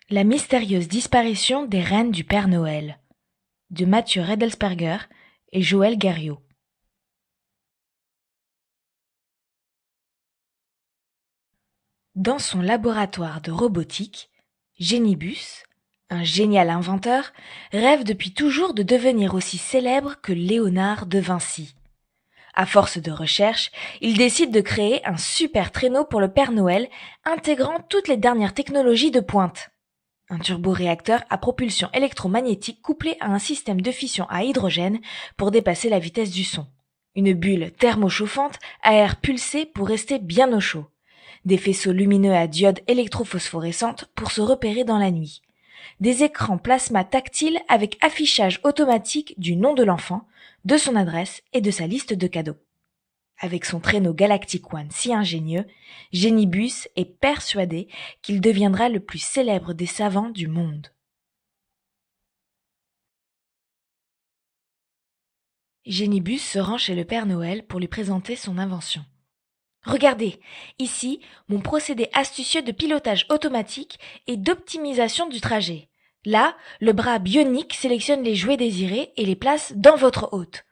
La mystérieuse disparition des rennes du Père Noël de Mathieu Redelsperger et Joël Garriot. Dans son laboratoire de robotique, Génibus, un génial inventeur, rêve depuis toujours de devenir aussi célèbre que Léonard de Vinci. À force de recherche, il décide de créer un super traîneau pour le Père Noël, intégrant toutes les dernières technologies de pointe. Un turboréacteur à propulsion électromagnétique couplé à un système de fission à hydrogène pour dépasser la vitesse du son. Une bulle thermochauffante à air pulsé pour rester bien au chaud. Des faisceaux lumineux à diodes électrophosphorescentes pour se repérer dans la nuit. Des écrans plasma tactiles avec affichage automatique du nom de l'enfant, de son adresse et de sa liste de cadeaux. Avec son traîneau Galactic One si ingénieux, Génibus est persuadé qu'il deviendra le plus célèbre des savants du monde. Génibus se rend chez le Père Noël pour lui présenter son invention. Regardez, ici, mon procédé astucieux de pilotage automatique et d'optimisation du trajet. Là, le bras bionique sélectionne les jouets désirés et les place dans votre hôte.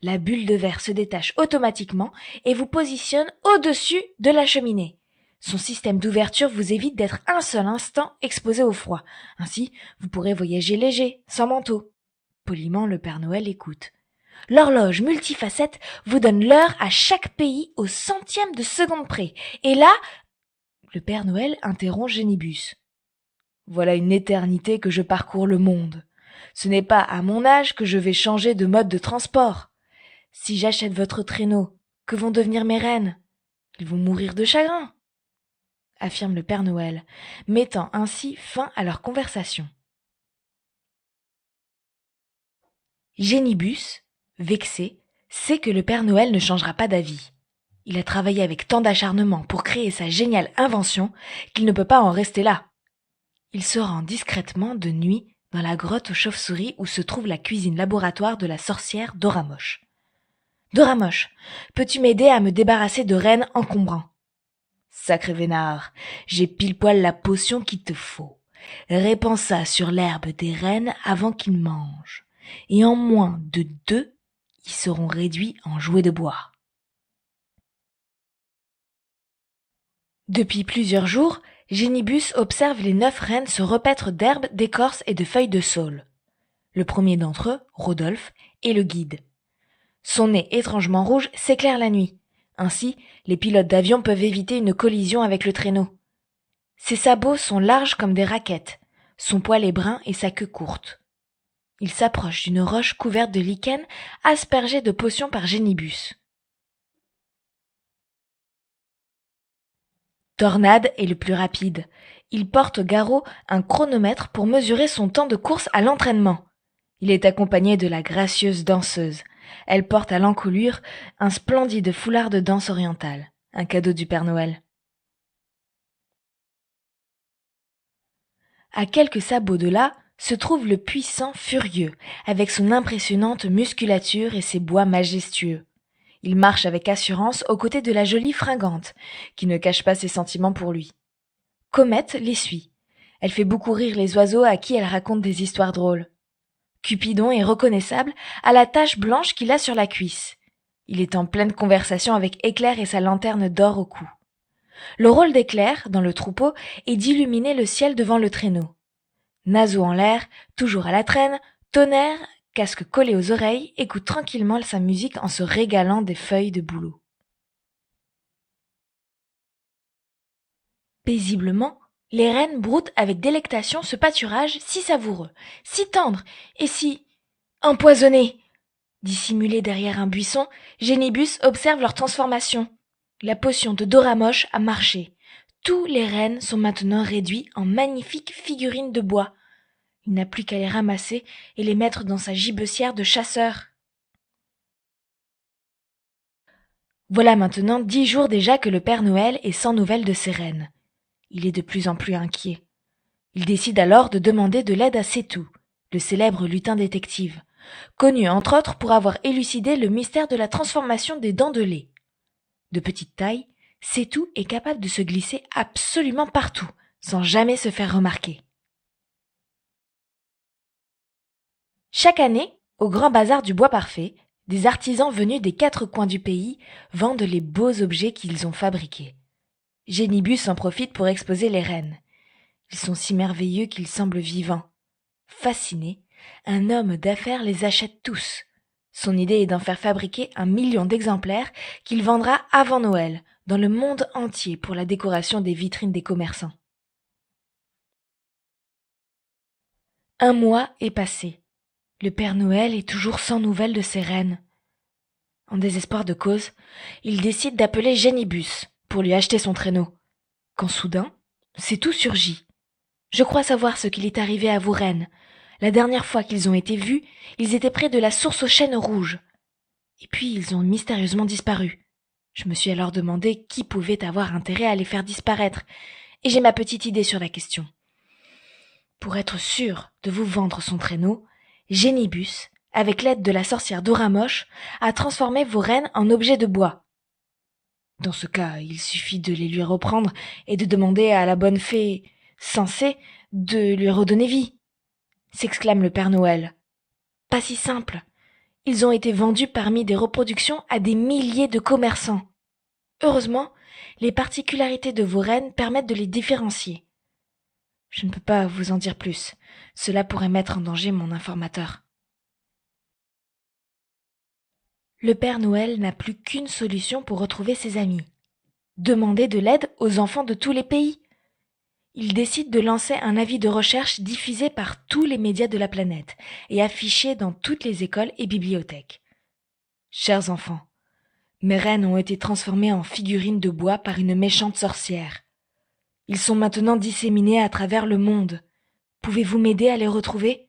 La bulle de verre se détache automatiquement et vous positionne au-dessus de la cheminée. Son système d'ouverture vous évite d'être un seul instant exposé au froid. Ainsi, vous pourrez voyager léger, sans manteau. Poliment, le Père Noël écoute. L'horloge multifacette vous donne l'heure à chaque pays au centième de seconde près. Et là, le Père Noël interrompt Génibus. Voilà une éternité que je parcours le monde. Ce n'est pas à mon âge que je vais changer de mode de transport. Si j'achète votre traîneau, que vont devenir mes rennes? Ils vont mourir de chagrin, affirme le Père Noël, mettant ainsi fin à leur conversation. Génibus, vexé, sait que le Père Noël ne changera pas d'avis. Il a travaillé avec tant d'acharnement pour créer sa géniale invention qu'il ne peut pas en rester là. Il se rend discrètement de nuit dans la grotte aux chauves-souris où se trouve la cuisine laboratoire de la sorcière Doramoche. Doramoche, peux-tu m'aider à me débarrasser de rennes encombrants? Sacré vénard, j'ai pile poil la potion qu'il te faut. Répands ça sur l'herbe des rennes avant qu'ils mangent. Et en moins de 2, ils seront réduits en jouets de bois. Depuis plusieurs jours, Génibus observe les 9 rennes se repaître d'herbes, d'écorces et de feuilles de saule. Le premier d'entre eux, Rodolphe, est le guide. Son nez étrangement rouge s'éclaire la nuit. Ainsi, les pilotes d'avion peuvent éviter une collision avec le traîneau. Ses sabots sont larges comme des raquettes, son poil est brun et sa queue courte. Il s'approche d'une roche couverte de lichen aspergée de potions par Génibus. Tornade est le plus rapide. Il porte au garrot un chronomètre pour mesurer son temps de course à l'entraînement. Il est accompagné de la gracieuse danseuse. Elle porte à l'encolure un splendide foulard de danse orientale, un cadeau du Père Noël. À quelques sabots de là se trouve le puissant Furieux, avec son impressionnante musculature et ses bois majestueux. Il marche avec assurance aux côtés de la jolie Fringante, qui ne cache pas ses sentiments pour lui. Comète les suit. Elle fait beaucoup rire les oiseaux à qui elle raconte des histoires drôles. Cupidon est reconnaissable à la tache blanche qu'il a sur la cuisse. Il est en pleine conversation avec Éclair et sa lanterne d'or au cou. Le rôle d'Éclair, dans le troupeau, est d'illuminer le ciel devant le traîneau. Naseau en l'air, toujours à la traîne, Tonnerre, casque collé aux oreilles, écoute tranquillement sa musique en se régalant des feuilles de bouleau. Paisiblement, les rennes broutent avec délectation ce pâturage si savoureux, si tendre et si empoisonné. Dissimulés derrière un buisson, Génibus observe leur transformation. La potion de Doramoche a marché. Tous les rennes sont maintenant réduits en magnifiques figurines de bois. Il n'a plus qu'à les ramasser et les mettre dans sa gibecière de chasseur. Voilà maintenant 10 jours déjà que le Père Noël est sans nouvelles de ses rennes. Il est de plus en plus inquiet. Il décide alors de demander de l'aide à Sétou, le célèbre lutin détective, connu entre autres pour avoir élucidé le mystère de la transformation des dents de lait. De petite taille, Sétou est capable de se glisser absolument partout, sans jamais se faire remarquer. Chaque année, au Grand Bazar du Bois Parfait, des artisans venus des 4 coins du pays vendent les beaux objets qu'ils ont fabriqués. Génibus en profite pour exposer les rennes. Ils sont si merveilleux qu'ils semblent vivants. Fasciné, un homme d'affaires les achète tous. Son idée est d'en faire fabriquer 1 million d'exemplaires qu'il vendra avant Noël, dans le monde entier pour la décoration des vitrines des commerçants. Un mois est passé. Le Père Noël est toujours sans nouvelles de ses rennes. En désespoir de cause, il décide d'appeler Génibus pour lui acheter son traîneau. Quand soudain, c'est tout surgit. Je crois savoir ce qu'il est arrivé à vos rennes. La dernière fois qu'ils ont été vus, ils étaient près de la source aux chênes rouges. Et puis ils ont mystérieusement disparu. Je me suis alors demandé qui pouvait avoir intérêt à les faire disparaître, et j'ai ma petite idée sur la question. Pour être sûr de vous vendre son traîneau, Génibus, avec l'aide de la sorcière Doramoche, a transformé vos rennes en objets de bois. Dans ce cas, il suffit de les lui reprendre et de demander à la bonne fée censée de lui redonner vie, s'exclame le Père Noël. Pas si simple. Ils ont été vendus parmi des reproductions à des milliers de commerçants. Heureusement, les particularités de vos rennes permettent de les différencier. Je ne peux pas vous en dire plus. Cela pourrait mettre en danger mon informateur. Le Père Noël n'a plus qu'une solution pour retrouver ses amis. Demander de l'aide aux enfants de tous les pays. Il décide de lancer un avis de recherche diffusé par tous les médias de la planète et affiché dans toutes les écoles et bibliothèques. Chers enfants, mes rennes ont été transformées en figurines de bois par une méchante sorcière. Ils sont maintenant disséminés à travers le monde. Pouvez-vous m'aider à les retrouver?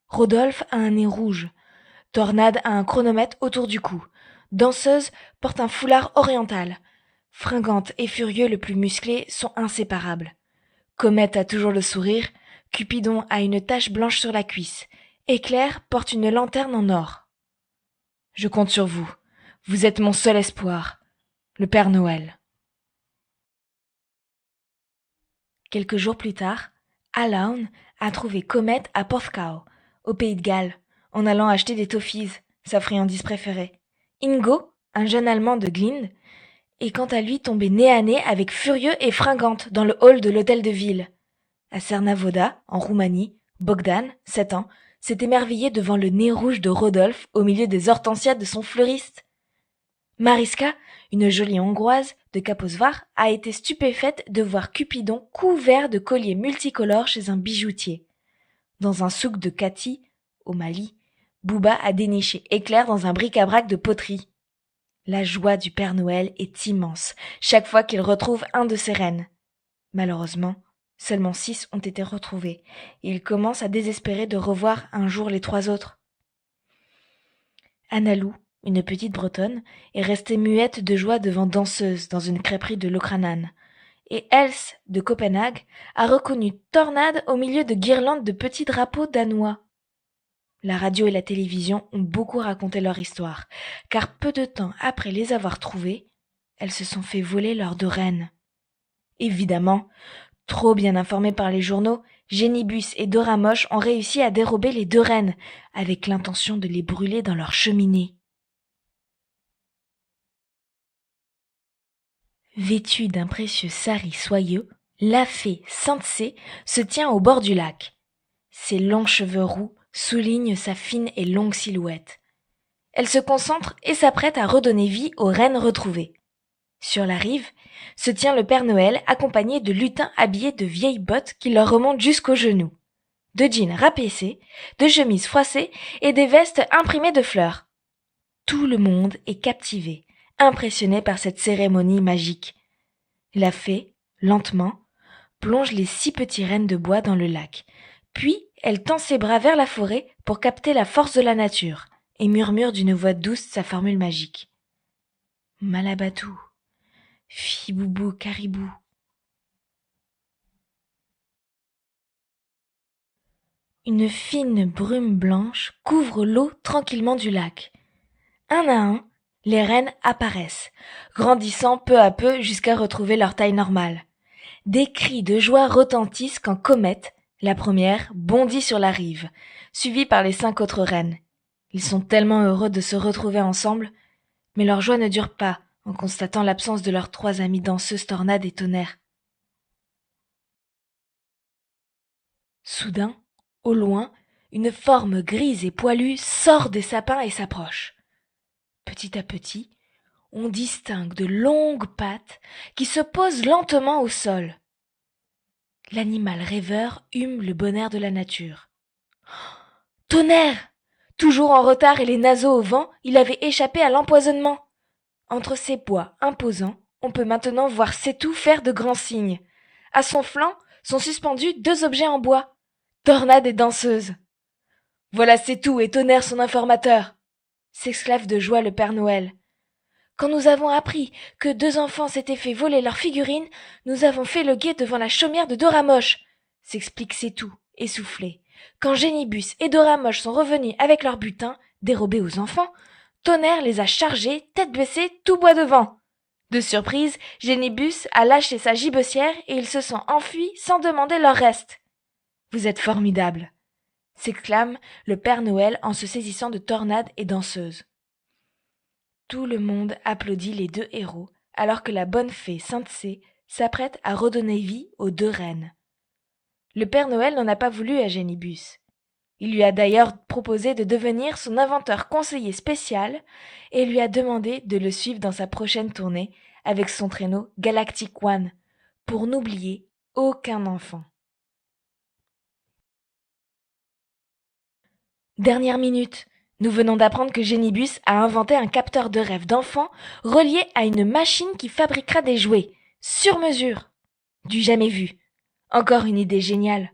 Rodolphe a un nez rouge. Tornade a un chronomètre autour du cou. Danseuse porte un foulard oriental. Fringante et Furieux le plus musclé sont inséparables. Comète a toujours le sourire. Cupidon a une tache blanche sur la cuisse. Éclair porte une lanterne en or. Je compte sur vous. Vous êtes mon seul espoir. Le Père Noël. Quelques jours plus tard, Alaun a trouvé Comète à Porthcawl, au Pays de Galles, en allant acheter des toffees, sa friandise préférée. Ingo, un jeune Allemand de Glinde, est quant à lui tombé nez à nez avec Furieux et Fringante dans le hall de l'hôtel de ville. À Cernavoda, en Roumanie, Bogdan, 7 ans, s'est émerveillé devant le nez rouge de Rodolphe au milieu des hortensias de son fleuriste. Mariska, une jolie Hongroise de Kaposvar, a été stupéfaite de voir Cupidon couvert de colliers multicolores chez un bijoutier. Dans un souk de Kati, au Mali, Bouba a déniché Éclair dans un bric-à-brac de poterie. La joie du Père Noël est immense chaque fois qu'il retrouve un de ses rennes. Malheureusement, seulement 6 ont été retrouvés et il commence à désespérer de revoir un jour les 3 autres. Annalou, une petite bretonne, est restée muette de joie devant Danseuse dans une crêperie de Locranan. Et Else, de Copenhague, a reconnu Tornade au milieu de guirlandes de petits drapeaux danois. La radio et la télévision ont beaucoup raconté leur histoire, car peu de temps après les avoir trouvées, elles se sont fait voler leurs 2 rennes. Évidemment, trop bien informés par les journaux, Génibus et Doramoche ont réussi à dérober les 2 rennes, avec l'intention de les brûler dans leur cheminée. Vêtue d'un précieux sari soyeux, la fée Sainte-Cé se tient au bord du lac. Ses longs cheveux roux soulignent sa fine et longue silhouette. Elle se concentre et s'apprête à redonner vie aux rennes retrouvées. Sur la rive se tient le Père Noël accompagné de lutins habillés de vieilles bottes qui leur remontent jusqu'aux genoux, de jeans rapiécés, de chemises froissées et des vestes imprimées de fleurs. Tout le monde est captivé, impressionné par cette cérémonie magique. La fée, lentement, plonge les 6 petits rennes de bois dans le lac, puis elle tend ses bras vers la forêt pour capter la force de la nature et murmure d'une voix douce sa formule magique. Malabatou, Fiboubou Caribou. Une fine brume blanche couvre l'eau tranquillement du lac. Un à un, les rennes apparaissent, grandissant peu à peu jusqu'à retrouver leur taille normale. Des cris de joie retentissent quand Comète, La première bondit sur la rive, suivie par les 5 autres rennes. Ils sont tellement heureux de se retrouver ensemble, mais leur joie ne dure pas en constatant l'absence de leurs 3 amies danseuses Tornade et Tonnerre. Soudain, au loin, une forme grise et poilue sort des sapins et s'approche. Petit à petit, on distingue de longues pattes qui se posent lentement au sol. L'animal rêveur hume le bon air de la nature. Tonnerre! Toujours en retard et les naseaux au vent, il avait échappé à l'empoisonnement. Entre ces bois imposants, on peut maintenant voir Sétou faire de grands signes. À son flanc sont suspendus 2 objets en bois. Tornade et danseuse. Voilà Sétou et Tonnerre son informateur, s'exclave de joie le Père Noël. Quand nous avons appris que 2 enfants s'étaient fait voler leurs figurines, nous avons fait le guet devant la chaumière de Doramoche, s'explique Sétou, essoufflé. Quand Génibus et Doramoche sont revenus avec leur butin, dérobé aux enfants, Tonnerre les a chargés, tête baissée, tout bois devant. De surprise, Génibus a lâché sa gibecière et ils se sont enfuis sans demander leur reste. Vous êtes formidables, s'exclame le Père Noël en se saisissant de Tornade et Danseuse. Tout le monde applaudit les 2 héros, alors que la bonne fée Sainte-Cé s'apprête à redonner vie aux 2 reines. Le Père Noël n'en a pas voulu à Génibus. Il lui a d'ailleurs proposé de devenir son inventeur conseiller spécial et lui a demandé de le suivre dans sa prochaine tournée avec son traîneau Galactic One, pour n'oublier aucun enfant. Dernière minute. Nous venons d'apprendre que Génibus a inventé un capteur de rêve d'enfant relié à une machine qui fabriquera des jouets, sur mesure. Du jamais vu. Encore une idée géniale.